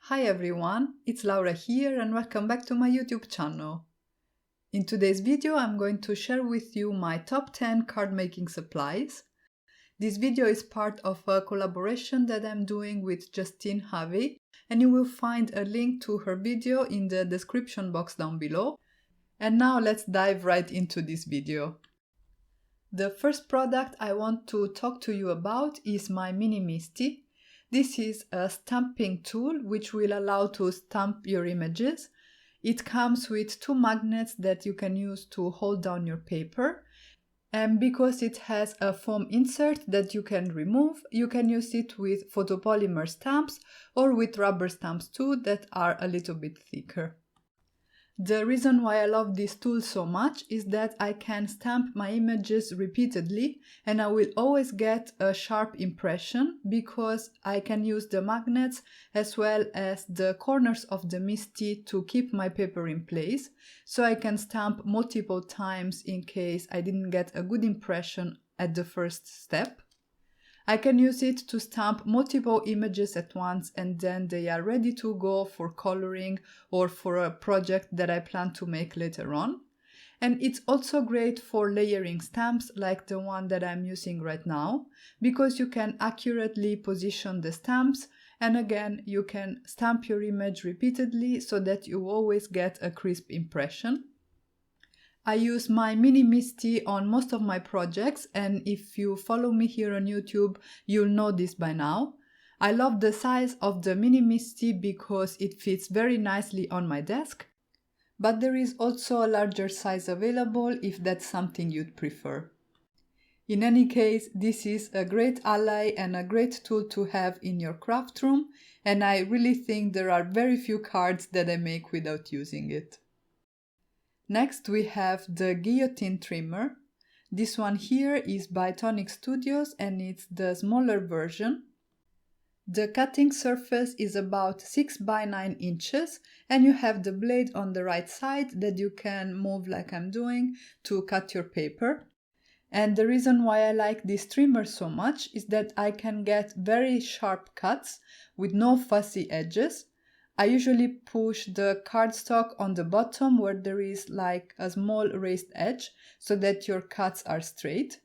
Hi everyone, it's Laura here and welcome back to my YouTube channel. In today's video I'm going to share with you my top 10 card making supplies. This video is part of a collaboration that I'm doing with Justine Hovey, and you will find a link to her video in the description box down below. And now let's dive right into this video. The first product I want to talk to you about is my mini MISTI. This is a stamping tool which will allow to stamp your images. It comes with two magnets that you can use to hold down your paper. And because it has a foam insert that you can remove, you can use it with photopolymer stamps or with rubber stamps too that are a little bit thicker. The reason why I love this tool so much is that I can stamp my images repeatedly and I will always get a sharp impression because I can use the magnets as well as the corners of the MISTI to keep my paper in place, so I can stamp multiple times in case I didn't get a good impression at the first step. I can use it to stamp multiple images at once and then they are ready to go for coloring or for a project that I plan to make later on. And it's also great for layering stamps like the one that I'm using right now, because you can accurately position the stamps and again you can stamp your image repeatedly so that you always get a crisp impression. I use my mini MISTI on most of my projects, and if you follow me here on YouTube, you'll know this by now. I love the size of the mini MISTI because it fits very nicely on my desk, but there is also a larger size available if that's something you'd prefer. In any case, this is a great ally and a great tool to have in your craft room, and I really think there are very few cards that I make without using it. Next we have the Guillotine trimmer. This one here is by Tonic Studios and it's the smaller version. The cutting surface is about 6 by 9 inches and you have the blade on the right side that you can move like I'm doing to cut your paper. And the reason why I like this trimmer so much is that I can get very sharp cuts with no fussy edges. I usually push the cardstock on the bottom where there is like a small raised edge so that your cuts are straight.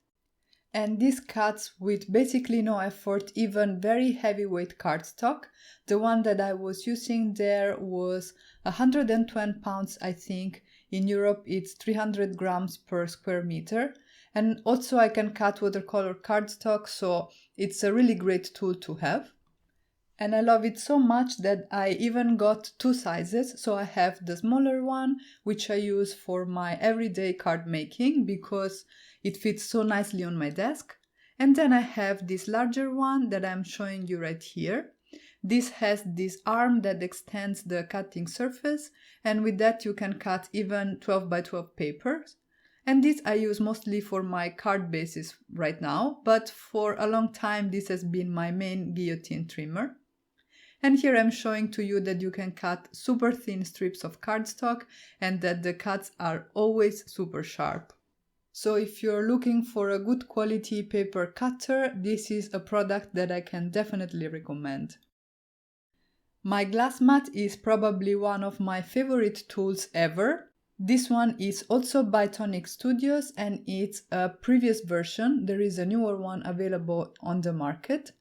And this cuts with basically no effort, even very heavyweight cardstock. The one that I was using there was 120 pounds, I think. In Europe it's 300 grams per square meter. And also I can cut watercolor cardstock, so it's a really great tool to have. And I love it so much that I even got two sizes. So I have the smaller one, which I use for my everyday card making because it fits so nicely on my desk. And then I have this larger one that I'm showing you right here. This has this arm that extends the cutting surface, and with that you can cut even 12 by 12 papers. And this I use mostly for my card bases right now, but for a long time this has been my main guillotine trimmer. And here I'm showing to you that you can cut super thin strips of cardstock and that the cuts are always super sharp. So if you're looking for a good quality paper cutter, this is a product that I can definitely recommend. My glass mat is probably one of my favorite tools ever. This one is also by Tonic Studios and it's a previous version. There is a newer one available on the market.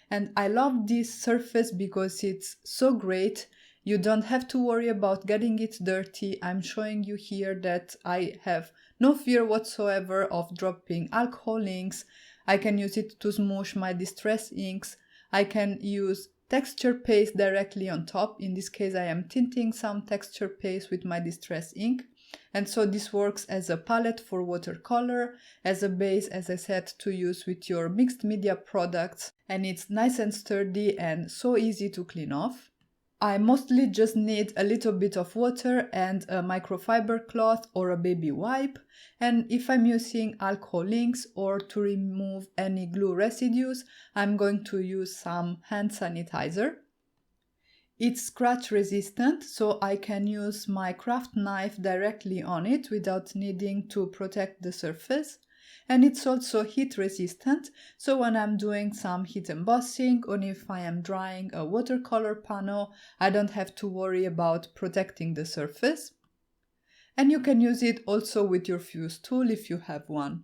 And I love this surface because it's so great. You don't have to worry about getting it dirty. I'm showing you here that I have no fear whatsoever of dropping alcohol inks. I can use it to smoosh my distress inks. I can use texture paste directly on top. In this case, I am tinting some texture paste with my distress ink. And so this works as a palette for watercolor, as a base, as I said, to use with your mixed media products, and it's nice and sturdy and so easy to clean off. I mostly just need a little bit of water and a microfiber cloth or a baby wipe, and if I'm using alcohol inks or to remove any glue residues, I'm going to use some hand sanitizer. It's scratch resistant, so I can use my craft knife directly on it without needing to protect the surface. and it's also heat resistant, so when I'm doing some heat embossing or if I am drying a watercolor panel, I don't have to worry about protecting the surface. And you can use it also with your fuse tool if you have one.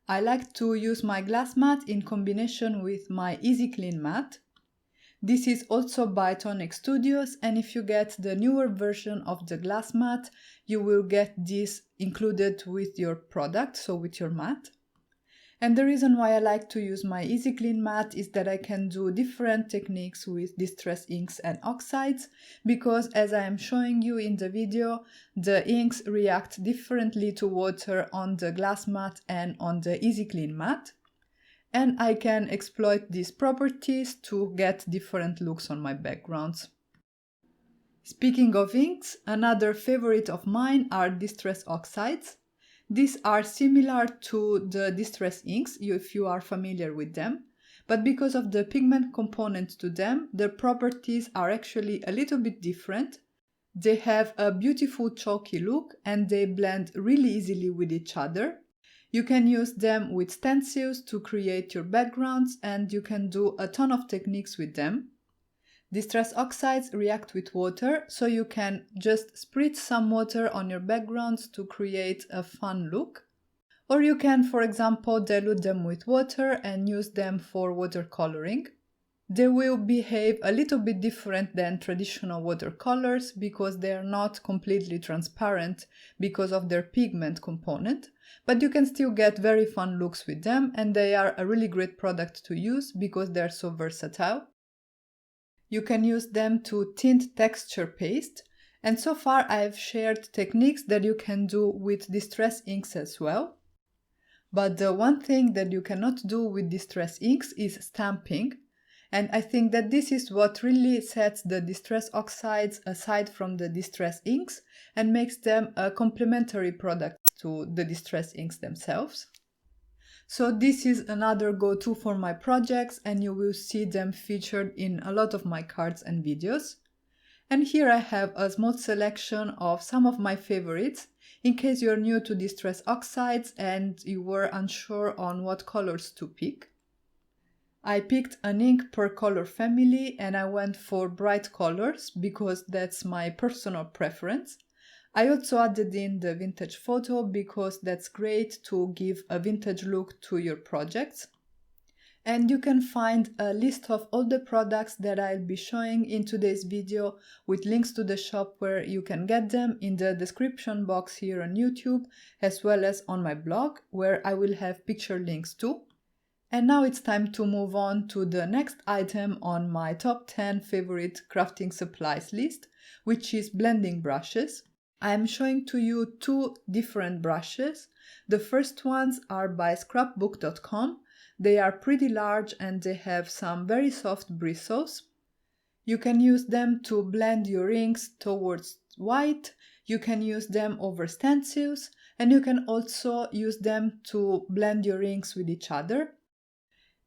I like to use my glass mat in combination with my Easy Clean mat. This is also by Tonic Studios, and if you get the newer version of the glass mat, you will get this included with your product, so with your mat. And the reason why I like to use my Easy Clean mat is that I can do different techniques with distress inks and oxides, because as I am showing you in the video, the inks react differently to water on the glass mat and on the Easy Clean mat. And I can exploit these properties to get different looks on my backgrounds. Speaking of inks, another favorite of mine are distress oxides. These are similar to the distress inks if you are familiar with them, but because of the pigment component to them, their properties are actually a little bit different. They have a beautiful chalky look and they blend really easily with each other. You can use them with stencils to create your backgrounds, and you can do a ton of techniques with them. Distress oxides react with water, so you can just spritz some water on your backgrounds to create a fun look. Or you can, for example, dilute them with water and use them for watercoloring. They will behave a little bit different than traditional watercolors because they are not completely transparent because of their pigment component, but you can still get very fun looks with them, and they are a really great product to use because they are so versatile. You can use them to tint texture paste, and so far I've shared techniques that you can do with distress inks as well. But the one thing that you cannot do with distress inks is stamping, and I think that this is what really sets the distress oxides aside from the distress inks and makes them a complementary product to the distress inks themselves. So this is another go-to for my projects, and you will see them featured in a lot of my cards and videos. And here I have a small selection of some of my favorites, in case you're new to distress oxides and you were unsure on what colors to pick. I picked an ink per color family, and I went for bright colors because that's my personal preference. I also added in the vintage photo because that's great to give a vintage look to your projects. And you can find a list of all the products that I'll be showing in today's video with links to the shop where you can get them in the description box here on YouTube, as well as on my blog where I will have picture links too. And now it's time to move on to the next item on my top 10 favorite crafting supplies list, which is blending brushes. I am showing to you two different brushes. The first ones are by scrapbook.com. They are pretty large and they have some very soft bristles. You can use them to blend your inks towards white, you can use them over stencils, and you can also use them to blend your inks with each other.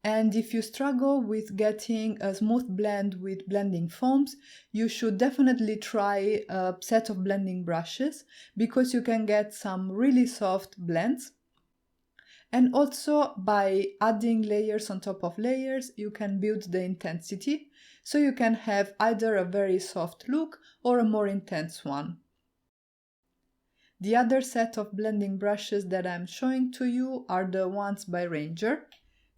And if you struggle with getting a smooth blend with blending foams, you should definitely try a set of blending brushes because you can get some really soft blends. And also by adding layers on top of layers, you can build the intensity, so you can have either a very soft look or a more intense one. The other set of blending brushes that I'm showing to you are the ones by Ranger.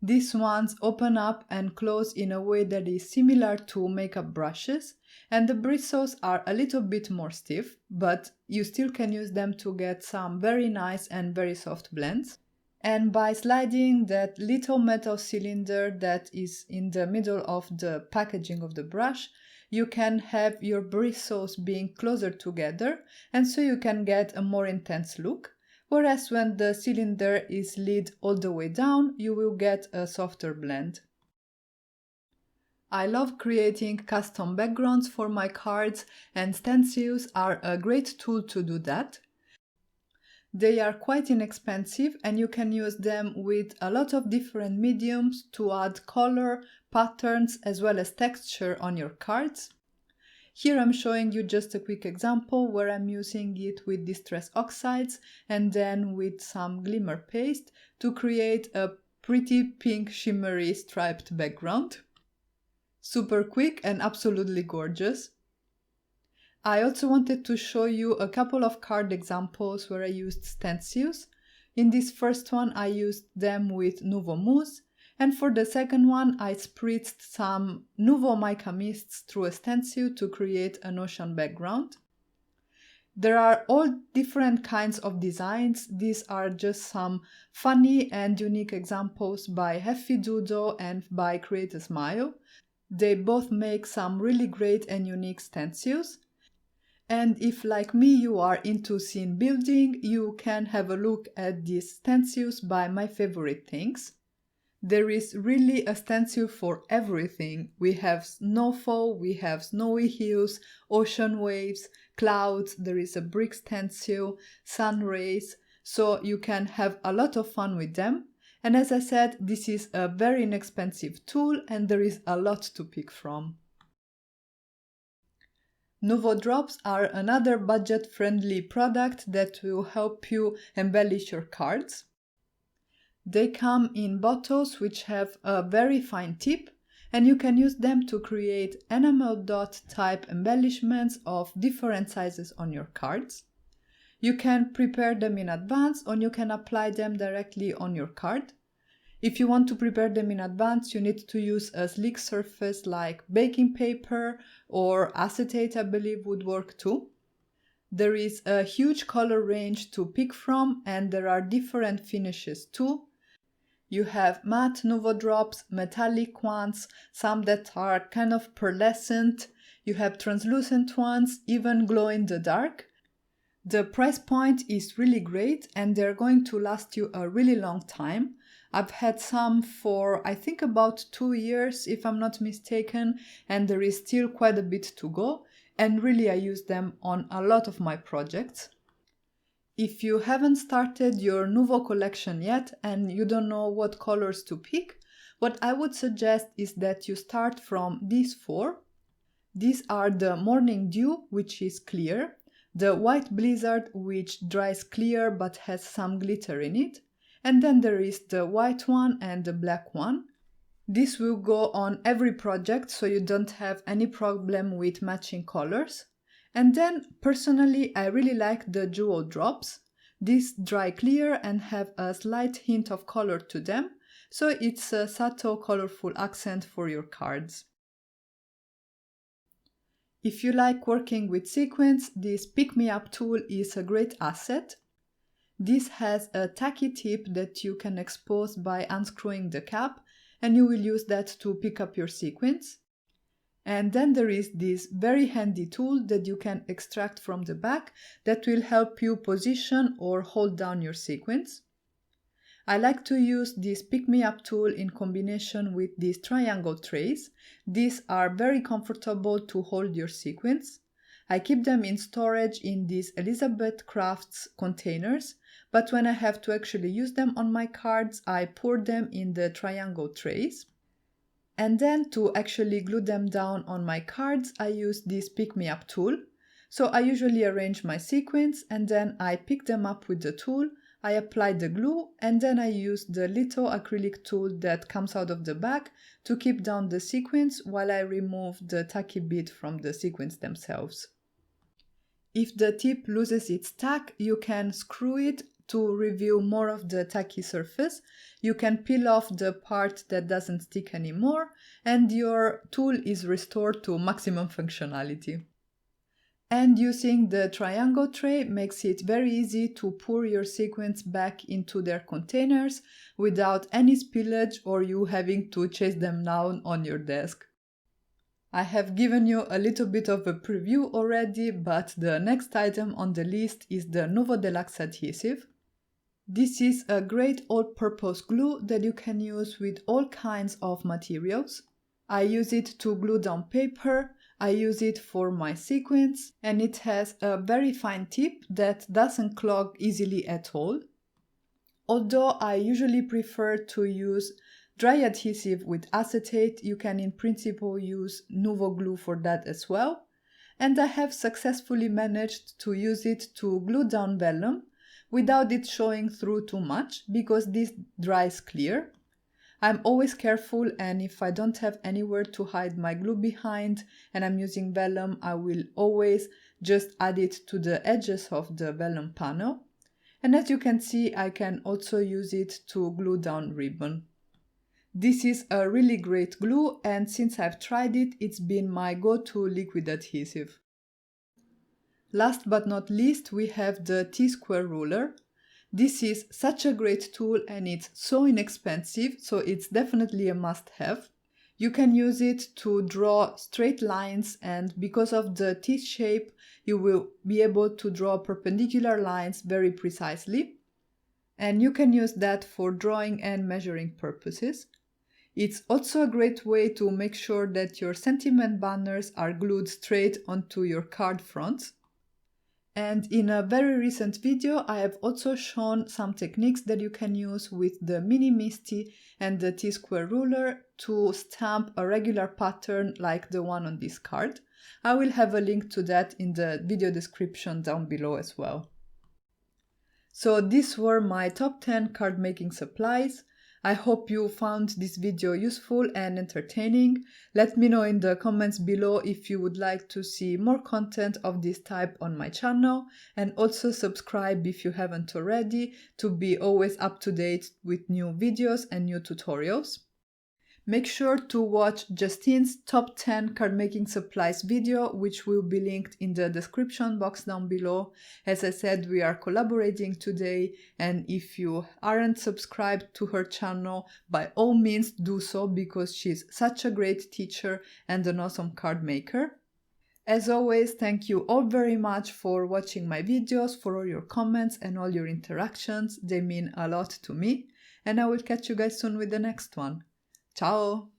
These ones open up and close in a way that is similar to makeup brushes, and the bristles are a little bit more stiff, but you still can use them to get some very nice and very soft blends. And by sliding that little metal cylinder that is in the middle of the packaging of the brush, you can have your bristles being closer together, and so you can get a more intense look. Whereas when the cylinder is slid all the way down, you will get a softer blend. I love creating custom backgrounds for my cards, and stencils are a great tool to do that. They are quite inexpensive and you can use them with a lot of different mediums to add color, patterns, as well as texture on your cards. Here I'm showing you just a quick example where I'm using it with Distress Oxides and then with some glimmer paste to create a pretty pink shimmery striped background. Super quick and absolutely gorgeous. I also wanted to show you a couple of card examples where I used stencils. In this first one I used them with NUVO mousse, and for the second one I spritzed some NUVO mica mists through a stencil to create an ocean background. There are all different kinds of designs. These are just some funny and unique examples by Hefty Doodle and by Create a Smile. They both make some really great and unique stencils. And if, like me, you are into scene building, you can have a look at these stencils by My Favorite Things. There is really a stencil for everything. We have snowfall, we have snowy hills, ocean waves, clouds, there is a brick stencil, sun rays, so you can have a lot of fun with them. And as I said, this is a very inexpensive tool and there is a lot to pick from. NUVO drops are another budget-friendly product that will help you embellish your cards. They come in bottles which have a very fine tip, and you can use them to create enamel dot type embellishments of different sizes on your cards. You can prepare them in advance or you can apply them directly on your card. If you want to prepare them in advance, you need to use a sleek surface like baking paper or acetate, I believe, would work too. There is a huge color range to pick from and there are different finishes too. You have matte NUVO drops, metallic ones, some that are kind of pearlescent. You have translucent ones, even glow in the dark. The price point is really great and they're going to last you a really long time. I've had some for I think about 2 years if I'm not mistaken, and there is still quite a bit to go, and really I use them on a lot of my projects. If you haven't started your NUVO collection yet and you don't know what colors to pick, what I would suggest is that you start from these 4. These are the Morning Dew, which is clear, the White Blizzard, which dries clear but has some glitter in it, and then there is the white one and the black one. This will go on every project so you don't have any problem with matching colors. And then, personally, I really like the Jewel drops. These dry clear and have a slight hint of color to them, so it's a subtle, colorful accent for your cards. If you like working with sequins, this Pick Me Up tool is a great asset. This has a tacky tip that you can expose by unscrewing the cap, and you will use that to pick up your sequins. And then there is this very handy tool that you can extract from the back that will help you position or hold down your sequins. I like to use this Pick Me Up tool in combination with these triangle trays. These are very comfortable to hold your sequins. I keep them in storage in these Elizabeth Crafts containers, but when I have to actually use them on my cards, I pour them in the triangle trays. And then to actually glue them down on my cards, I use this Pick Me Up tool. So I usually arrange my sequins and then I pick them up with the tool, I apply the glue, and then I use the little acrylic tool that comes out of the back to keep down the sequins while I remove the tacky bit from the sequins themselves. If the tip loses its tack, you can screw it to reveal more of the tacky surface. You can peel off the part that doesn't stick anymore, and your tool is restored to maximum functionality. And using the triangle tray makes it very easy to pour your sequins back into their containers without any spillage or you having to chase them down on your desk. I have given you a little bit of a preview already, but the next item on the list is the NUVO DELUXE adhesive. This is a great all-purpose glue that you can use with all kinds of materials. I use it to glue down paper, I use it for my sequins, and it has a very fine tip that doesn't clog easily at all. Although I usually prefer to use dry adhesive with acetate, you can in principle use NUVO glue for that as well. and I have successfully managed to use it to glue down vellum without it showing through too much because this dries clear. I'm always careful, and if I don't have anywhere to hide my glue behind and I'm using vellum, I will always just add it to the edges of the vellum panel. And as you can see, I can also use it to glue down ribbon. This is a really great glue, and since I've tried it, it's been my go-to liquid adhesive. Last but not least, we have the T-square ruler. This is such a great tool and it's so inexpensive, so it's definitely a must-have. You can use it to draw straight lines, and because of the teeth shape, you will be able to draw perpendicular lines very precisely. And you can use that for drawing and measuring purposes. It's also a great way to make sure that your sentiment banners are glued straight onto your card fronts. And in a very recent video, I have also shown some techniques that you can use with the mini MISTI and the T-square ruler to stamp a regular pattern like the one on this card. I will have a link to that in the video description down below as well. So these were my top 10 card making supplies. I hope you found this video useful and entertaining. Let me know in the comments below if you would like to see more content of this type on my channel, and also subscribe if you haven't already to be always up to date with new videos and new tutorials. Make sure to watch Justine's top 10 card making supplies video, which will be linked in the description box down below. As I said, we are collaborating today, and if you aren't subscribed to her channel, by all means do so, because she's such a great teacher and an awesome card maker. As always, thank you all very much for watching my videos, for all your comments and all your interactions. They mean a lot to me, and I will catch you guys soon with the next one. Ciao!